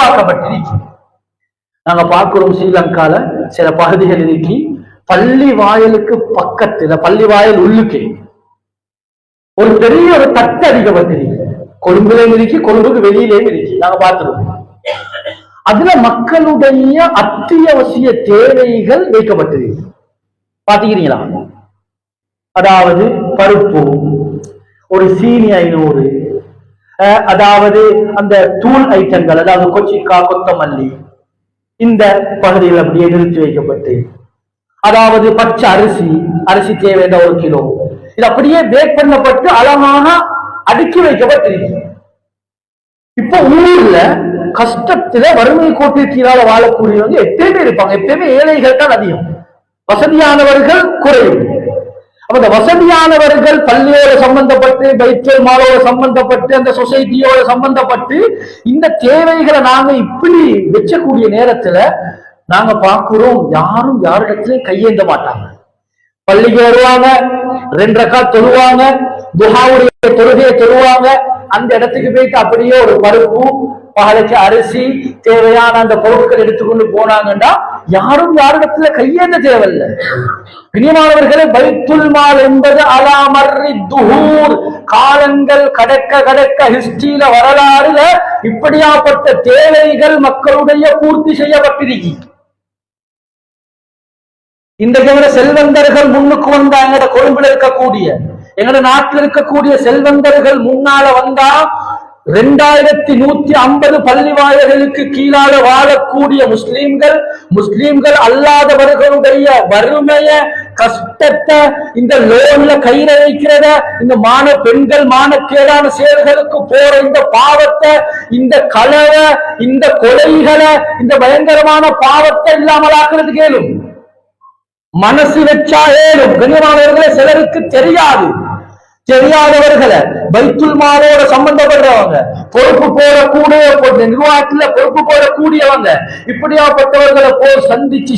உருவாக்கப்பட்டிருக்கு. நாங்க பார்க்கிறோம் ஸ்ரீலங்கால சில பகுதிகள் இருக்கு, பள்ளி வாயலுக்கு பக்கத்துல, பள்ளி வாயல் உள்ளுக்கு ஒரு பெரிய ஒரு தட்டு அடிக்கப்பட்டிருக்கு. கொழும்புலையும் இருக்கு, கொழும்புக்கு வெளியிலேயும் இருக்கு. நாங்க பார்த்துருக்கோம். அதுல மக்களுடைய அத்தியாவசிய தேவைகள் வைக்கப்பட்டிருக்கு. பாத்தீங்களா? அதாவது பருப்பு, ஒரு சீனி 500, அதாவது அந்த தூள் ஐட்டங்கள், அதாவது கொச்சிக்காய், கொத்தமல்லி, இந்த பகுதியில் அப்படியே நிறுத்தி வைக்கப்பட்டு, அதாவது பச்சை அரிசி தேவையான 1 கிலோ, இது அப்படியே பேக் பண்ணப்பட்டு அழகாக அடுக்கி வைக்கப்பட்டிருக்கு. இப்ப ஊர்ல கஷ்டத்துல வறுமை கோட்டிற்கீழால வாழக்கூடியவங்க எப்பயுமே இருப்பாங்க. எப்பயுமே ஏழைகள் தான் அதிகம், வசதியானவர்கள் குறையும். அந்த வசதியானவர்கள் பள்ளியோட சம்பந்தப்பட்டு, பைத்துல் மாலோட சம்பந்தப்பட்டு, அந்த சொசைட்டியோட சம்பந்தப்பட்டு இந்த தேவைகளை நாங்க இப்படி வச்சக்கூடிய நேரத்துல நாங்க பார்க்கிறோம், யாரும் யாரிடத்திலையும் கையேந்த மாட்டாங்க. பள்ளிக்கு வருவாங்க, 2 ரக்காத் தொழுவாங்க, துஹாவுடைய தொழுகையை தொழுவாங்க, அந்த இடத்துக்கு போயிட்டு அப்படியே ஒரு பருப்பு, பாலைக்கு அரிசி, தேவையான அந்த பொருட்கள் எடுத்துக்கொண்டு போனாங்கன்னா யாரும் யாரிடத்துல கையேந்த தேவையில்லை. பிரியமானவர்களே, பைத்துல் மால் என்பது அலா மர்ரி துஹூர், காலங்கள் கடக்க கடக்க ஹிஸ்டரியில, வரலாறுல இப்படியாப்பட்ட தேவைகள் மக்களுடைய பூர்த்தி செய்யப்பட்டிருக்கு. இன்றைக்கு செல்வந்தர்கள் முன்னுக்கு வந்தா, எங்கட கொழும்புல இருக்கக்கூடிய, எங்கட நாட்டில் இருக்கக்கூடிய செல்வந்தர்கள் முன்னால வந்தா 2150 பள்ளி வாயல்களுக்கு கீழால வாழக்கூடிய முஸ்லிம்கள் அல்லாதவர்களுடைய வறுமைய, கஷ்டத்தை, இந்த லோன்ல கையில வைக்கிறத, இந்த பெண்கள் மானக்கேடான செயல்களுக்கு போற இந்த பாவத்தை, இந்த களவை, இந்த கொலைகளை, இந்த பயங்கரமான பாவத்தை இல்லாமலாக்குறது கேளும். மனசு வச்சா ஏழும். கண்ணியமானவர்களே, சிலருக்கு தெரியாதவர்களை, பைத்துல் மாலோட சம்பந்தப்படுறவங்க, பொறுப்பு போடக்கூடிய நிர்வாகத்துல பொறுப்பு போடக்கூடியவங்க, இப்படியாப்பட்டவர்களை போய் சந்திச்சு